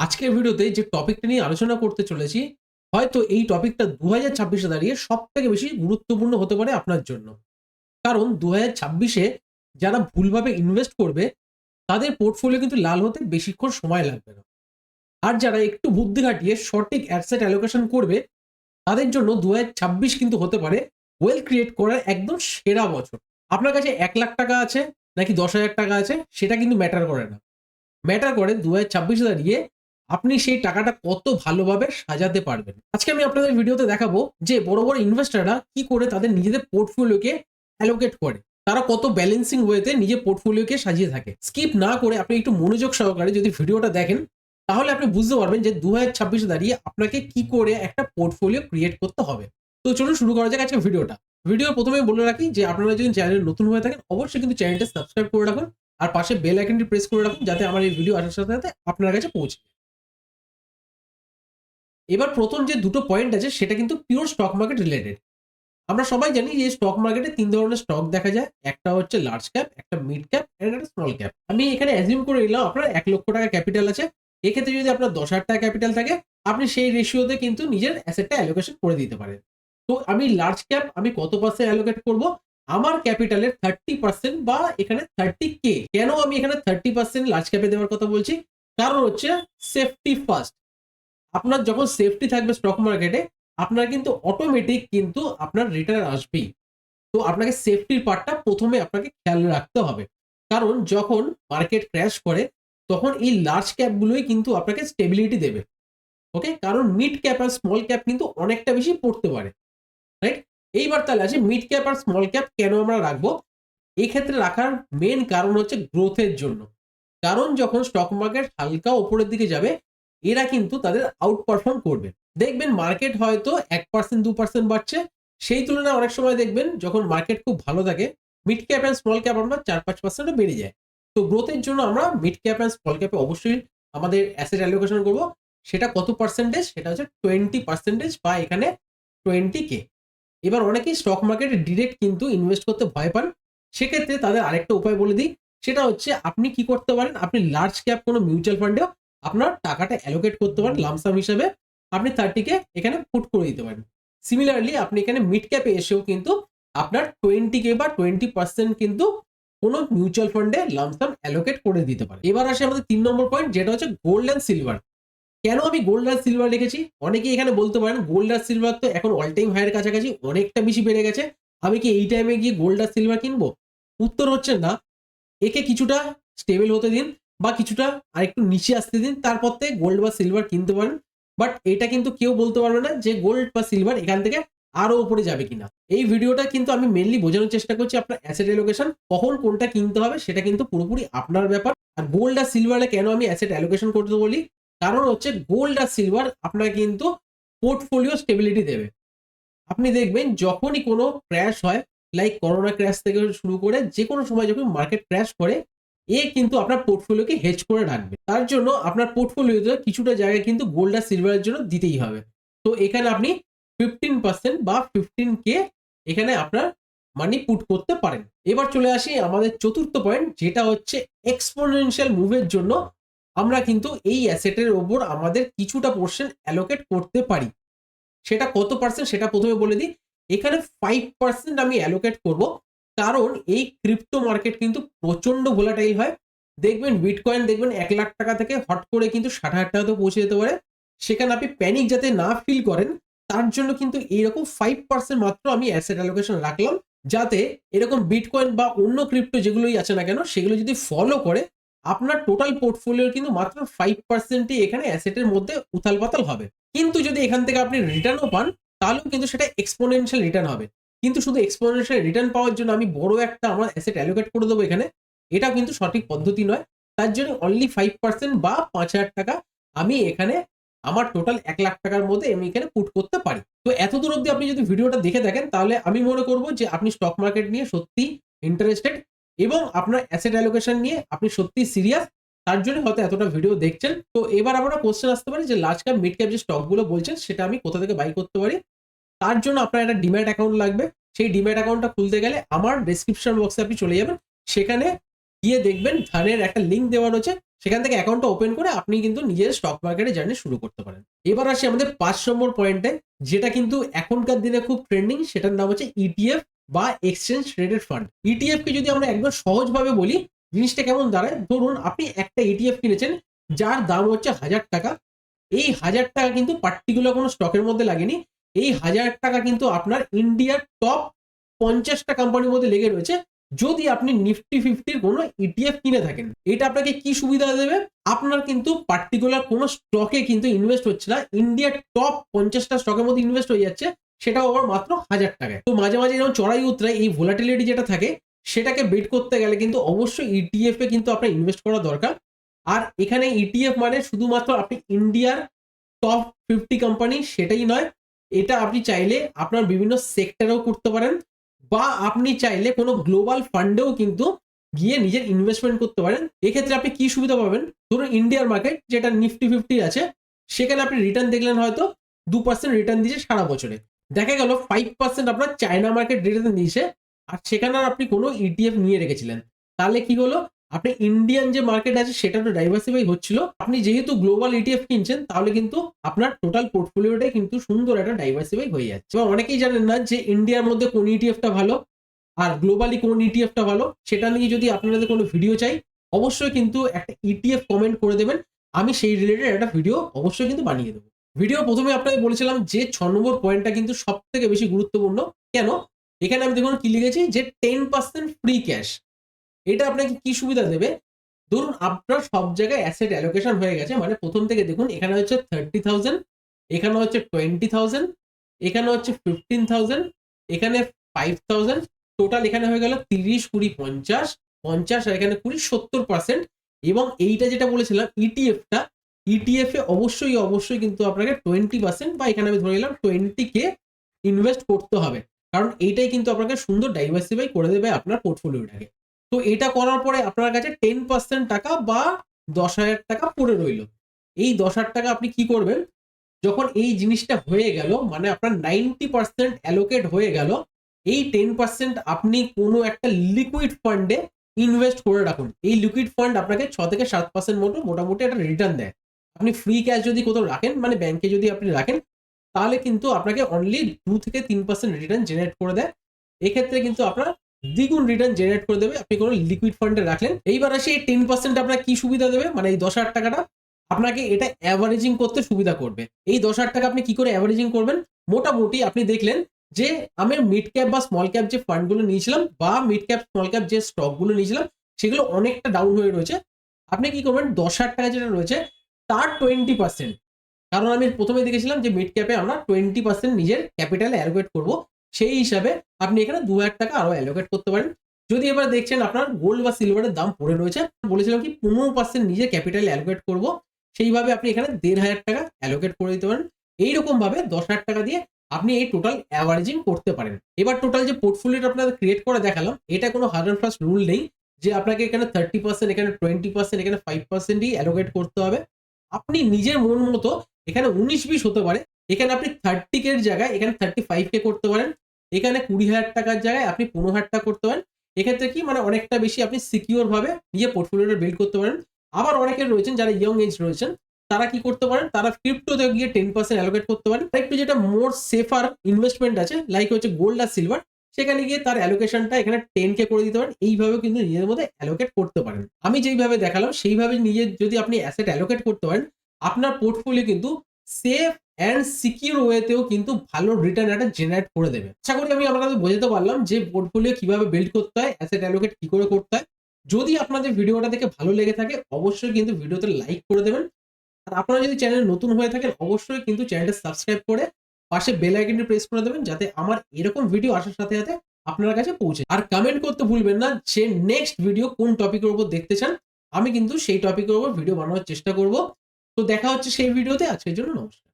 আজকের ভিডিওতে যে টপিকটা নিয়ে আলোচনা করতে চলেছি, হয়তো এই টপিকটা 2026-এ দাঁড়িয়ে সবথেকে বেশি গুরুত্বপূর্ণ হতে পারে আপনার জন্য। কারণ 2026-এ যারা ভুলভাবে ইনভেস্ট করবে, তাদের পোর্টফোলিও কিন্তু লাল হতে বেশিক্ষণ সময় লাগবে না। আর যারা একটু বুদ্ধি খাটিয়ে সঠিক অ্যাসেট অ্যালোকেশন করবে, তাদের জন্য 2026 কিন্তু হতে পারে ওয়েলথ ক্রিয়েট করার একদম সেরা বছর। আপনার কাছে ৳1,00,000 আছে নাকি ৳10,000 আছে সেটা কিন্তু ম্যাটার করে না। ম্যাটার করে 2026-এ দাঁড়িয়ে আপনি সেই টাকাটা কত ভালোভাবে সাজাতে পারবেন। আজকে আমি আপনাদের ভিডিওতে দেখাবো যে বড় বড় ইনভেস্টররা কি করে তাদের নিজেদের পোর্টফোলিওকে অ্যালোকেট করে। তারা কত ব্যালেন্সিং ওয়েতে নিজের পোর্টফোলিওকে সাজিয়ে থাকে। স্কিপ না করে আপনি একটু মনোযোগ সহকারে যদি ভিডিওটা দেখেন, তাহলে আপনি বুঝতে পারবেন যে 2026-এ দাঁড়িয়ে আপনাকে কি করে একটা পোর্টফোলিও ক্রিয়েট করতে হবে। তো চলুন শুরু করা যাক আজকের ভিডিওটা। ভিডিওর প্রথমেই বলে রাখি যে আপনারা যদি চ্যানেলে নতুন হয়ে থাকেন, অবশ্যই কিন্তু চ্যানেলটা সাবস্ক্রাইব করে রাখুন। আর পাশে বেল আইকনটি প্রেস করে রাখুন যাতে আমার এই ভিডিও আসার সাথে সাথে আপনার কাছে পৌঁছে যায়। এবার প্রথম যে দুটো পয়েন্ট আছে সেটা কিন্তু পিওর স্টক মার্কেট রিলেটেড। আমরা সবাই জানি যে স্টক মার্কেটে ৩ ধরনের স্টক দেখা যায়। একটা হচ্ছে লার্জ ক্যাপ, একটা মিড ক্যাপ এন্ড একটা স্মল ক্যাপ। আমি এখানে অ্যাজিউম করে নিলাম আপনার ৳১,০০,০০০ ক্যাপিটাল আছে। এক্ষেত্রে যদি আপনার ৳১০,০০০ ক্যাপিটাল থাকে, আপনি সেই রেশিওতে কিন্তু নিজের অ্যাসেটটা অ্যালোকেশন করে দিতে পারেন। তো আমি লার্জ ক্যাপ আমি কত পার্সেন্ট অ্যালোকেট করব? আমার ক্যাপিটালের 30% বা এখানে 30K। কেন আমি এখানে 30% লার্জ ক্যাপে দেওয়ার কথা বলছি? কারণ হচ্ছে সেফটি ফার্স্ট। আপনার যখন সেফটি থাকবে স্টক মার্কেটে, আপনার কিন্তু অটোমেটিক কিন্তু আপনার রিটার্ন আসবেই। তো আপনাকে সেফটির পার্টটা প্রথমে আপনাকে খেয়াল রাখতে হবে। কারণ যখন মার্কেট ক্র্যাশ করে, তখন এই লার্জ ক্যাপ গুলোই কিন্তু আপনাকে স্টেবিলিটি দেবে। ওকে? কারণ মিড ক্যাপ আর স্মল ক্যাপ কিন্তু অনেকটা বেশি পড়তে পারে। রাইট? এইবার তাহলে আসি মিড ক্যাপ আর স্মল ক্যাপ কেন আমরা রাখবো? এক্ষেত্রে রাখার মেইন কারণ হচ্ছে গ্রোথের জন্য। কারণ যখন স্টক মার্কেট হালকা উপরের দিকে যাবে, এরা কিন্তু তাদের আউট পারফর্ম করবে। দেখবেন মার্কেট হয়তো 1% 2% বাড়ছে, সেই তুলনায় অনেক সময় দেখবেন যখন মার্কেট খুব ভালো থাকে, mid cap and small cap আমরা 4-5% ও বেড়ে যায়। তো গ্রোথের জন্য আমরা মিড ক্যাপ অ্যান্ড স্মল ক্যাপে অবশ্যই আমাদের অ্যাসেট অ্যালোকেশন করব। সেটা কত পার্সেন্টেজ? সেটা হচ্ছে 20% বা এখানে 20K। এবার অনেকেই স্টক মার্কেটে ডিরেক্ট কিন্তু ইনভেস্ট করতে ভয় পান। সেক্ষেত্রে তাদের আরেকটা উপায় বলে দিই। সেটা হচ্ছে আপনি কি করতে পারেন? আপনি লার্জ ক্যাপ কোনো মিউচুয়াল ফান্ডেও আপনার টাকাটা অ্যালোকেট করতে পারেন লামসাম হিসেবে। আপনি 30K এখানে পুট করে দিতে পারেন। সিমিলারলি আপনি এখানে মিড ক্যাপে এসেও কিন্তু আপনার 20K বা 20% কিন্তু কোনো মিউচুয়াল ফান্ডে লামসাম অ্যালোকেট করে দিতে পারেন। এবার আসি আমাদের ৩ নম্বর পয়েন্ট, যেটা হচ্ছে গোল্ড অ্যান্ড সিলভার। কেন আমি গোল্ড আর সিলভার রেখেছি? অনেকেই এখানে বলতে পারেন গোল্ড আর সিলভার তো এখন অল টাইম হাই এর কাছাকাছি অনেকটা বেশি বেড়ে গেছে। আমি কি এই টাইমে গিয়ে গোল্ড আর সিলভার কিনবো? উত্তর হচ্ছে না। একে কিছুটা স্টেবল হতে দিন বা কিছুটা আরেকটু নিচে আসতে দিন। তারপর থেকে গোল্ড বা সিলভার কিনতে পারেন। বাট এটা কিন্তু কেউ বলতে পারবে না যে গোল্ড বা সিলভার এখান থেকে আরো উপরে যাবে কিনা। এই ভিডিওটা কিন্তু আমি মেইনলি বোঝানোর চেষ্টা করছি আপনার অ্যাসেট অ্যালোকেশন কখন কোনটা কিনতে হবে সেটা কিন্তু পুরোপুরি আপনার ব্যাপার। আর গোল্ড আর সিলভারে কেন আমি অ্যাসেট অ্যালোকেশন করতে বলি? কারণ হচ্ছে গোল্ড আর সিলভার আপনার কিন্তু পোর্টফোলিও স্টেবিলিটি দেবে। আপনি দেখবেন যখনই কোনো ক্র্যাশ হয়, লাইক করোনা ক্র্যাশ থেকে শুরু করে যেকোনো সময় যখন মার্কেট ক্র্যাশ করে, এ কিন্তু আপনার পোর্টফোলিওকে হেজ করে রাখবে। তার জন্য আপনার পোর্টফোলিওতে কিছুটা জায়গা কিন্তু গোল্ড আর সিলভারের জন্য দিতেই হবে। তো এখানে আপনি 15% বা 15K এখানে আপনার মানি পুট করতে পারেন। এবার চলে আসি আমাদের চতুর্থ পয়েন্ট, যেটা হচ্ছে এক্সপোনেনশিয়াল মুভের জন্য আমরা কিন্তু এই অ্যাসেটের উপর আমাদের কিছুটা পোরশন অ্যালোকেট করতে পারি। সেটা কত পার্সেন্ট সেটা প্রথমে বলে দিই। এখানে 5% আমি অ্যালোকেট করব। কারণ এই ক্রিপ্টো মার্কেট কিন্তু প্রচন্ড ভোলাটাইল হয়। দেখবেন বিটকয়েন দেখবেন ৳1,00,000 থেকে হট করে কিন্তু ৳60,000 তেও পৌঁছে যেতে পারে। সেখানে আপনি প্যানিক যাতে না ফিল করেন, তার জন্য কিন্তু এইরকম 5% মাত্র আমি অ্যাসেট অ্যালোকেশন রাখলাম। যাতে এরকম বিটকয়েন বা অন্য ক্রিপ্টো যেগুলোই আছে না কেন, সেগুলো যদি ফলো করে আপনার টোটাল পোর্টফোলিওর কিন্তু মাত্র 5% ই এখানে অ্যাসেটের মধ্যে উথাল-পাতাল হবে। কিন্তু যদি এখান থেকে আপনি রিটার্নও পান, তাহলেও কিন্তু সেটা এক্সপোনেনশিয়াল রিটার্ন হবে। কিন্তু শুধু এক্সপোনেনশিয়াল রিটার্ন পাওয়ার জন্য আমি বড় একটা আমার অ্যাসেট অ্যালোকেট করে দেবো এখানে, এটাও কিন্তু সঠিক পদ্ধতি নয়। তার জন্য অনলি 5% বা ৳৫,০০০ আমি এখানে আমার টোটাল ৳১,০০,০০০ র মধ্যে আমি এখানে পুট করতে পারি। তো এতদূর অব্দি আপনি যদি ভিডিওটা দেখে থাকেন, তাহলে আমি মনে করব যে আপনি স্টক মার্কেট নিয়ে সত্যিই ইন্টারেস্টেড এবং আপনার অ্যাসেট অ্যালোকেশন নিয়ে আপনি সত্যিই সিরিয়াস। তার জন্য হয়তো এতটা ভিডিও দেখছেন। তো এবার আমরা কোয়েশ্চেন আসতে পারে যে লার্জ ক্যাপ, মিড ক্যাপ যে স্টক গুলো বলছেন সেটা আমি কোথা থেকে বাই করতে পারি? তার জন্য আপনার একটা ডিম্যাট অ্যাকাউন্ট লাগবে। সেই ডিম্যাট অ্যাকাউন্টটা খুলতে গেলে আমার ডেসক্রিপশন বক্সে আপনি চলে যাবেন। সেখানে গিয়ে দেখবেন ধানের একটা লিংক দেওয়া রয়েছে। সেখান থেকে অ্যাকাউন্টটা ওপেন করে আপনি কিন্তু নিজের স্টক মার্কেটে জার্নি শুরু করতে পারেন। এবার আসি আমাদের 5 নম্বর পয়েন্টে, যেটা কিন্তু এখনকার দিনে খুব ট্রেন্ডিং, সেটার নাম হচ্ছে ইটিএফ বা এক্সচেঞ্জ ট্রেডেড ফান্ড। ইটিএফ কে যদি আমরা একদম সহজভাবে বলি, জিনিসটা কেমন দাঁড়ায়, ধরুন আপনি একটা ইটিএফ কিনেছেন যার দাম হচ্ছে 1000 টাকা। এই 1000 টাকা কিন্তু পার্টিকুলার কোনো স্টকের মধ্যে লাগেনি। এই 1000 টাকা কিন্তু আপনার ইন্ডিয়ার টপ 50টা কোম্পানির মধ্যে লেগে রয়েছে। যদি আপনি নিফটি 50 কোনো ইটিএফ কিনে থাকেন, এটা আপনাকে কি সুবিধা দেবে, আপনার কিন্তু পার্টিকুলার কোনো স্টকে কিন্তু ইনভেস্ট হচ্ছে না, ইন্ডিয়ার টপ 50টা স্টকের মধ্যে ইনভেস্ট হয়ে যাচ্ছে, সেটাও আবার মাত্র 1000 টাকায়। তো মাঝে মাঝে যেমন চড়াই উতরাই এই ভোলাটিলিটি যেটা থাকে, সেটাকে বেট করতে গেলে কিন্তু অবশ্যই ইটিএফ এ কিন্তু আপনার ইনভেস্ট করা দরকার। আর এখানে ইটিএফ মানে শুধুমাত্র আপনি ইন্ডিয়ার টপ 50 কোম্পানি সেটাই নয়, এটা আপনি চাইলে আপনার বিভিন্ন সেক্টরেও করতে পারেন, বা আপনি চাইলে কোনো গ্লোবাল ফান্ডেও কিন্তু গিয়ে নিজের ইনভেস্টমেন্ট করতে পারেন। এক্ষেত্রে আপনি কি সুবিধা পাবেন, ধরুন ইন্ডিয়ার মার্কেট যেটা নিফটি 50 আছে, সেখানে আপনি রিটার্ন দেখলেন হয়তো 2% রিটার্ন দিয়েছে সারা বছরে, দেখা গেল 5% আপনার চায়না মার্কেট রিটার্ন দিয়েছে, আর সেখানে আপনি কোনো ইটিএফ নিয়ে রেখেছিলেন, তাহলে কি হলো, আপনি ইন্ডিয়ান যে মার্কেট আছে সেটা তো ডাইভার্সিফাই হচ্ছিল, আপনি যেহেতু গ্লোবাল ইটিএফ কিনছেন, তাহলে কিন্তু আপনার টোটাল পোর্টফোলিওটাই কিন্তু সুন্দর একটা ডাইভার্সিফাই হয়ে যাচ্ছে। এবং অনেকেই জানেন না যে ইন্ডিয়ার মধ্যে কোন ইটিএফটা ভালো আর গ্লোবালি কোন ইটিএফটা ভালো, সেটা নিয়ে যদি আপনাদের কোনো ভিডিও চাই, অবশ্যই কিন্তু একটা ইটিএফ কমেন্ট করে দেবেন, আমি সেই রিলেটেড একটা ভিডিও অবশ্যই কিন্তু বানিয়ে দেবো। ভিডিও প্রথমে আপনাকে বলেছিলাম যে 6 নম্বর পয়েন্টটা কিন্তু সব থেকে বেশি গুরুত্বপূর্ণ। কেন, এখানে আমি দেখুন কি লিখেছি, যে 10% ফ্রি ক্যাশ। এটা আপনাকে কি সুবিধা দেবে, ধরুন আপনার সব জায়গায় অ্যাসেট অ্যালোকেশন হয়ে গেছে, মানে প্রথম থেকে দেখুন এখানে হচ্ছে 30,000, এখানে হচ্ছে 20,000, এখানে হচ্ছে 15,000, এখানে 5,000, টোটাল এখানে হয়ে গেল 30, 20, 50, 50 আর এখানে 20, 70%। এবং এইটা যেটা বলেছিলাম ইটিএফটা, ইটিএফ এ অবশ্যই কিন্তু আপনাকে 20% বা এখানে আমি ধরে নিলাম 20K ইনভেস্ট করতে হবে, কারণ এইটাই কিন্তু আপনাকে সুন্দর ডাইভার্সিফাই করে দেবে আপনার পোর্টফোলিওটাকে। তো এটা করার পরে আপনার কাছে 10% টাকা বা 10,000 টাকা পড়ে রইল। এই 10,000 টাকা আপনি কি করবেন, যখন এই জিনিসটা হয়ে গেল, মানে আপনার 90% অ্যালোকেট হয়ে গেল, এই 10% আপনি কোনো একটা লিকুইড ফান্ডে ইনভেস্ট করে রাখুন। এই লিকুইড ফান্ড আপনাকে 6 থেকে 7% মতো মোটামুটি একটা রিটার্ন দেয়। আপনি ফ্রি ক্যাশ যদি কোথাও রাখেন, মানে ব্যাংকে যদি আপনি রাখেন, তাহলে কিন্তু আপনাকে অনলি 2 থেকে 3% রিটার্ন জেনারেট করে দেয়। এক্ষেত্রে কিন্তু আপনার দ্বিগুণ রিটার্ন জেনারেট করে দেবে আপনি কোনো লিকুইড ফান্ডে রাখলেন। এইবার আসি এই 10% আপনার কি সুবিধা দেবে, মানে এই 10,000 টাকাটা আপনাকে এটা অ্যাভারেজিং করতে সুবিধা করবে। এই 10,000 টাকা আপনি কি করে অ্যাভারেজিং করবেন, মোটামুটি আপনি দেখলেন যে আমি মিড ক্যাপ বা স্মল ক্যাপ যে ফান্ডগুলো নিয়েছিলাম, বা মিড ক্যাপ স্মল ক্যাপ যে স্টকগুলো নিয়েছিলাম, সেগুলো অনেকটা ডাউন হয়ে রয়েছে। আপনি কি করবেন, 10,000 টাকা যেটা রয়েছে তার 20%, কারণ আমি প্রথমে দেখেছিলাম যে মিড ক্যাপে আমরা 20% নিজের ক্যাপিটালে অ্যালোকেট করব, সেই হিসাবে আপনি এখানে 2,000 টাকা আরো অ্যালোকেট করতে পারেন। যদি এবার দেখছেন আপনার গোল্ড বা সিলভারের দাম পড়ে রয়েছে, বলেছিলাম কি 15% নিজের ক্যাপিটালে অ্যালোকেট করব, সেইভাবে আপনি এখানে 1,500 টাকা অ্যালোকেট করে দিতে পারেন। এইরকম ভাবে 10,000 টাকা দিয়ে আপনি এই টোটাল অ্যাভারেজিং করতে পারেন। এবার টোটাল যে পোর্টফোলিওটা আপনাদের ক্রিয়েট করে দেখালাম, এটা কোনো হার্ড অ্যান্ড ফাস্ট রুল নেই যে আপনাকে এখানে 30%, এখানে 20%, এখানে 5%ই অ্যালোকেট করতে হবে। আপনি নিজের মন মতো এখানে 19-20 হতে পারে, এখানে আপনি 30K এর জায়গায় এখানে 35K করতে পারেন, এখানে 20,000 টাকার জায়গায় আপনি 15,000 টাকা করতে পারেন। এক্ষেত্রে কি, মানে অনেকটা বেশি আপনি সিকিউর ভাবে নিজের পোর্টফোলিওটা বিল্ড করতে পারেন। আবার অনেকে রয়েছেন যারা ইয়ং এজ রয়েছেন, তারা কি করতে পারেন, তারা ক্রিপ্টোতে গিয়ে 10% অ্যালোকেট করতে পারেন। একটু যেটা মোর সেফার ইনভেস্টমেন্ট আছে, লাইক হচ্ছে গোল্ড আর সিলভার, সেখানে গিয়ে তার অ্যালোকেশনটা এখানে 10K করে দিতে পারেন। এইভাবে কিন্তু নিজের মধ্যে অ্যালোকেট করতে পারেন। আমি যেইভাবে দেখালাম সেইভাবে নিজের যদি আপনি অ্যাসেট অ্যালোকেট করতে পারেন, আপনার পোর্টফোলিও কিন্তু সেফ অ্যান্ড সিকিউর ওয়েতেও কিন্তু ভালো রিটার্ন একটা জেনারেট করে দেবে। আশা করি আমি আপনাদের বোঝাতে পারলাম যে পোর্টফোলিও কিভাবে বিল্ড করতে হয়, অ্যাসেট অ্যালোকেট কি করে করতে হয়। যদি আপনাদের ভিডিওটা দেখে ভালো লেগে থাকে, অবশ্যই কিন্তু ভিডিওতে লাইক করে দেবেন। আর আপনারা যদি চ্যানেলে নতুন হয়ে থাকেন, অবশ্যই কিন্তু চ্যানেলটা সাবস্ক্রাইব করে পাশে বেল আইকনটি প্রেস করে দেবেন, যাতে আমার এরকম ভিডিও আসার সাথে সাথে আপনার কাছে পৌঁছে। আর কমেন্ট করতে ভুলবেন না যে নেক্সট ভিডিও কোন টপিকের উপর দেখতে চান, আমি কিন্তু সেই টপিকের উপর ভিডিও বানানোর চেষ্টা করব। তো দেখা হচ্ছে সেই ভিডিওতে। আজকের জন্য নমস্কার।